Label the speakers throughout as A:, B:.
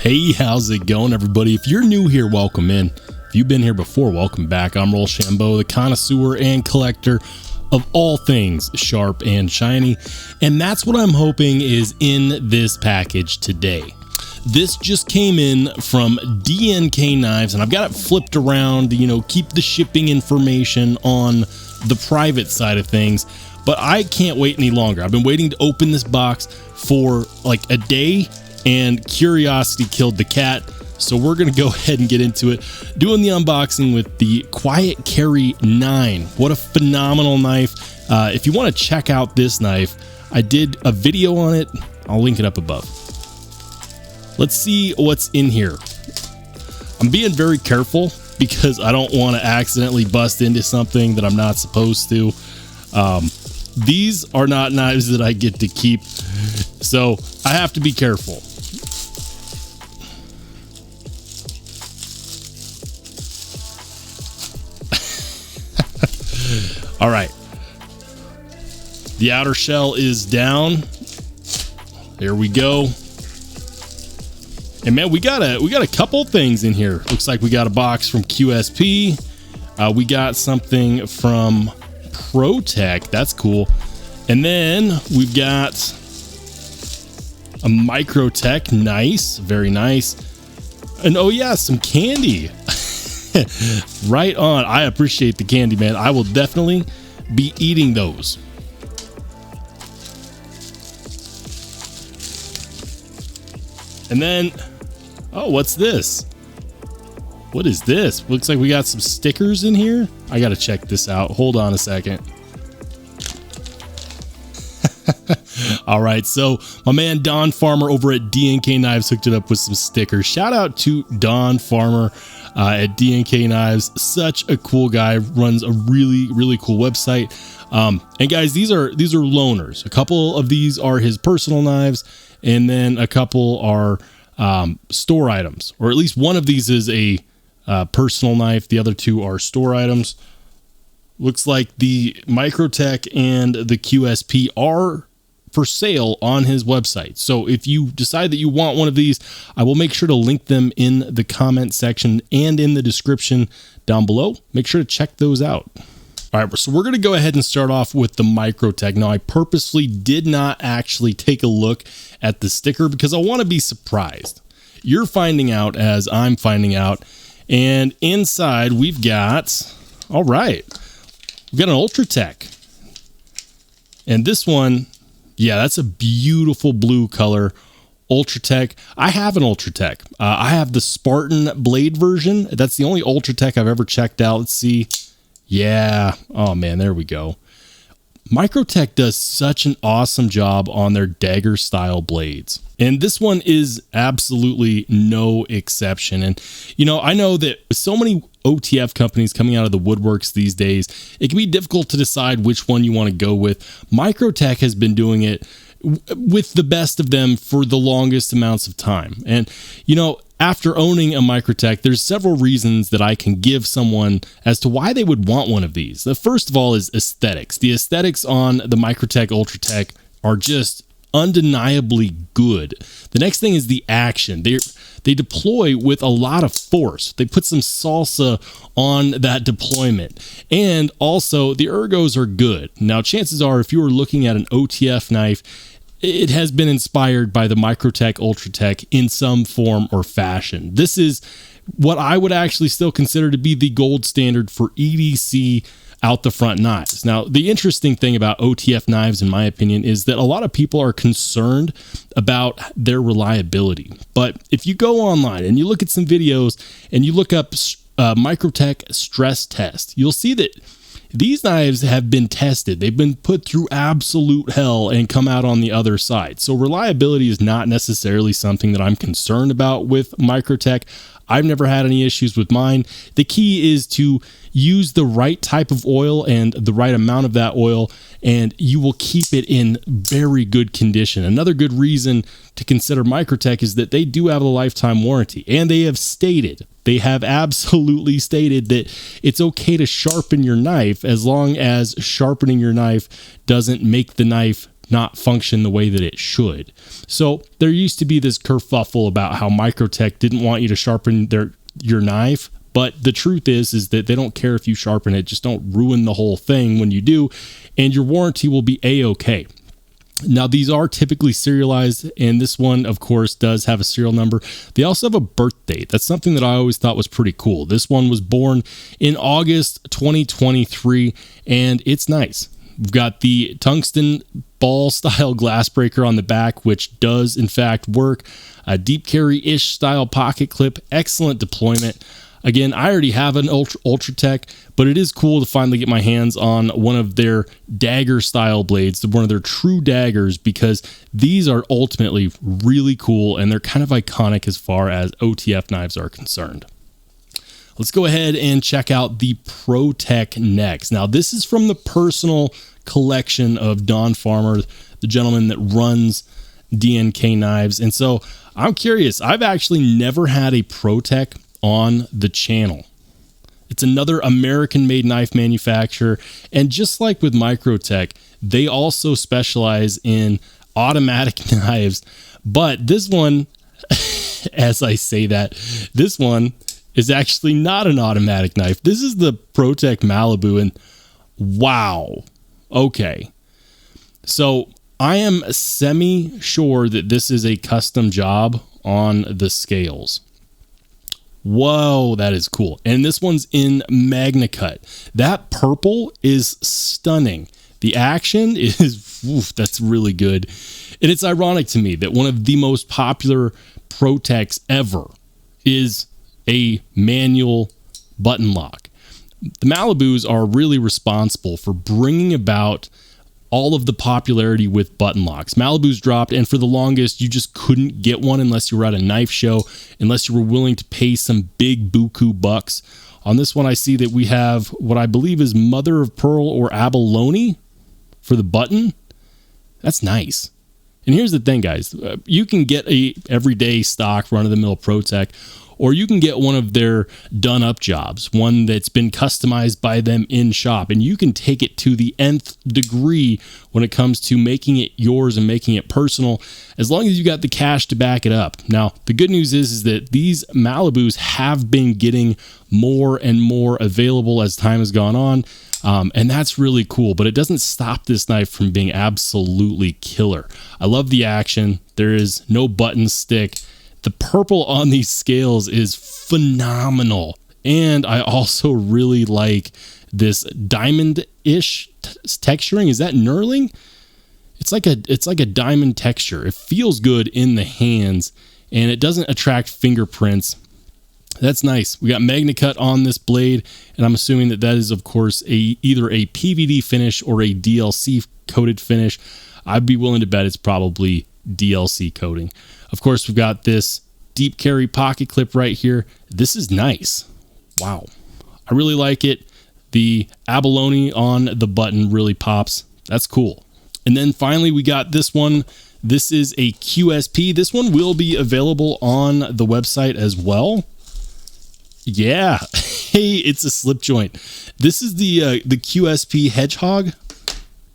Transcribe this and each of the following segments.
A: Hey, how's it going, everybody? If you're new here, welcome in. If you've been here before, welcome back. I'm Rollshambo, the connoisseur and collector of all things sharp and shiny, and that's what I'm hoping is in this package today. This just came in from DNK Knives, and I've got it flipped around to, keep the shipping information on the private side of things, but I can't wait any longer. I've been waiting to open this box for like a day, and curiosity killed the cat. So we're going to go ahead and get into it, doing the unboxing with the Quiet Carry 9. What a phenomenal knife. If you want to check out this knife, I did a video on it. I'll link it up above. Let's see what's in here. I'm being very careful because I don't want to accidentally bust into something that I'm not supposed to. These are not knives that I get to keep, so I have to be careful. All right, the outer shell is down. There we go. And man, we got a couple things in here. Looks like we got a box from QSP. We got something from Protech. That's cool. And then we've got a Microtech. Nice, very nice. And oh yeah, some candy. Right on. I appreciate the candy, man. I will definitely be eating those. And then, oh, what's this? What is this? Looks like we got some stickers in here. I gotta check this out. Hold on a second. All right, so my man Don Farmer over at DNK Knives hooked it up with some stickers. Shout out to Don Farmer at DNK Knives. Such a cool guy. Runs a really cool website. And guys, these are loaners. A couple of these are his personal knives, and then a couple are store items, or at least one of these is a personal knife. The other two are store items. Looks like the Microtech and the QSP are for sale on his website. So if you decide that you want one of these, I will make sure to link them in the comment section and in the description down below. Make sure to check those out. All right, so we're going to go ahead and start off with the Microtech. Now, I purposely did not actually take a look at the sticker because I want to be surprised. You're finding out as I'm finding out. And inside we've got, all right, we've got an Ultratech. And this one, yeah, that's a beautiful blue color. Ultratech. I have an Ultratech. I have the Spartan blade version. That's the only Ultratech I've ever checked out. Let's see. Yeah. Oh man, there we go. Microtech does such an awesome job on their dagger style blades. And this one is absolutely no exception. And, I know that with so many OTF companies coming out of the woodworks these days, it can be difficult to decide which one you want to go with. Microtech has been doing it with the best of them for the longest amounts of time. And, after owning a Microtech, there's several reasons that I can give someone as to why they would want one of these. The first of all is aesthetics. The aesthetics on the Microtech Ultratech are just undeniably good. The next thing is the action. They deploy with a lot of force. They put some salsa on that deployment. And also the ergos are good. Now, chances are if you were looking at an OTF knife, it has been inspired by the Microtech Ultratech in some form or fashion. This is what I would actually still consider to be the gold standard for EDC out the front knives. Now, the interesting thing about OTF knives, in my opinion, is that a lot of people are concerned about their reliability. But if you go online and you look at some videos and you look up Microtech stress test, you'll see that these knives have been tested. They've been put through absolute hell and come out on the other side. So reliability is not necessarily something that I'm concerned about with Microtech. I've never had any issues with mine. The key is to use the right type of oil and the right amount of that oil, and you will keep it in very good condition. Another good reason to consider Microtech is that they do have a lifetime warranty, and they have absolutely stated that it's okay to sharpen your knife as long as sharpening your knife doesn't make the knife not function the way that it should. So there used to be this kerfuffle about how Microtech didn't want you to sharpen your knife, but the truth is that they don't care if you sharpen it. Just don't ruin the whole thing when you do, and your warranty will be a-okay. Now, these are typically serialized, and this one, of course, does have a serial number. They also have a birth date. That's something that I always thought was pretty cool. This one was born in August 2023, and it's nice. We've got the tungsten ball style glass breaker on the back, which does in fact work. A deep carry-ish style pocket clip, excellent deployment. Again, I already have an Ultratech, but it is cool to finally get my hands on one of their dagger style blades, one of their true daggers, because these are ultimately really cool and they're kind of iconic as far as OTF knives are concerned. Let's go ahead and check out the Protech next. Now, this is from the personal collection of Don Farmer, the gentleman that runs DNK Knives. And so I'm curious, I've actually never had a Protech on the channel. It's another American-made knife manufacturer, and just like with Microtech, they also specialize in automatic knives. But this one, as I say that, this one is actually not an automatic knife. This is the Protech Malibu, and wow. Okay. So I am semi-sure that this is a custom job on the scales. Whoa, that is cool. And this one's in MagnaCut. That purple is stunning. The action is, oof, that's really good. And it's ironic to me that one of the most popular Protechs ever is a manual button lock. The Malibus are really responsible for bringing about all of the popularity with button locks. Malibu's dropped, and for the longest, you just couldn't get one unless you were at a knife show, unless you were willing to pay some big buku bucks. On this one, I see that we have what I believe is mother of pearl or abalone for the button. That's nice. And here's the thing, guys. You can get a everyday stock run-of-the-mill Protech, or you can get one of their done-up jobs, one that's been customized by them in shop, and you can take it to the nth degree when it comes to making it yours and making it personal, as long as you got the cash to back it up. Now, the good news is that these Malibus have been getting more and more available as time has gone on, and that's really cool, but it doesn't stop this knife from being absolutely killer. I love the action. There is no button stick. The purple on these scales is phenomenal. And I also really like this diamond-ish texturing. Is that knurling? It's like a diamond texture. It feels good in the hands, and it doesn't attract fingerprints. That's nice. We got MagnaCut on this blade, and I'm assuming that is, of course, either a PVD finish or a DLC coated finish. I'd be willing to bet it's probably DLC coating. Of course, we've got this deep carry pocket clip right here. This is nice. Wow. I really like it. The abalone on the button really pops. That's cool. And then finally, we got this one. This is a QSP. This one will be available on the website as well. Yeah. Hey, it's a slip joint. This is the QSP Hedgehog.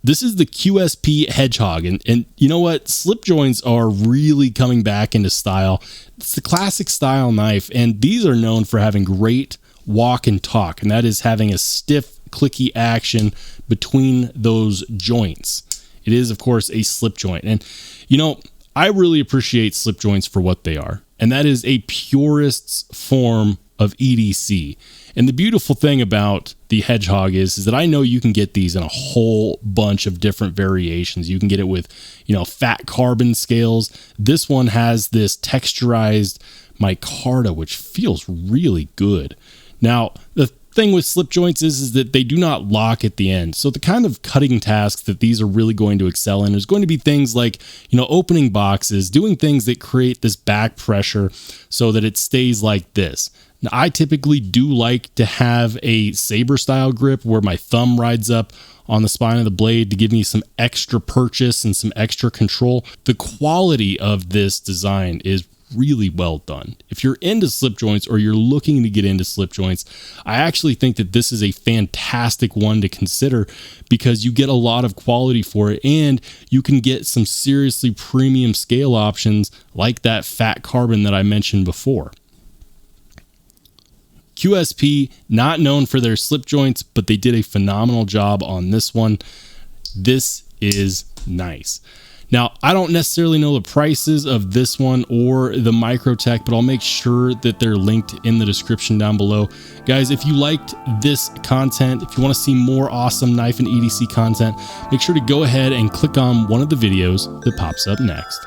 A: This is the QSP Hedgehog, and you know what? Slip joints are really coming back into style. It's the classic style knife, and these are known for having great walk and talk, and that is having a stiff, clicky action between those joints. It is, of course, a slip joint, and you know, I really appreciate slip joints for what they are, and that is a purist's form of EDC. And the beautiful thing about the Hedgehog is that I know you can get these in a whole bunch of different variations. You can get it with, you know, fat carbon scales. This one has this texturized micarta, which feels really good. Now, the thing with slip joints is that they do not lock at the end. So the kind of cutting tasks that these are really going to excel in is going to be things like, you know, opening boxes, doing things that create this back pressure so that it stays like this. Now, I typically do like to have a saber style grip where my thumb rides up on the spine of the blade to give me some extra purchase and some extra control. The quality of this design is really well done. If you're into slip joints or you're looking to get into slip joints, I actually think that this is a fantastic one to consider because you get a lot of quality for it and you can get some seriously premium scale options like that fat carbon that I mentioned before. QSP, not known for their slip joints, but they did a phenomenal job on this one. This is nice. Now, I don't necessarily know the prices of this one or the Microtech, but I'll make sure that they're linked in the description down below. Guys, if you liked this content, if you want to see more awesome knife and EDC content, make sure to go ahead and click on one of the videos that pops up next.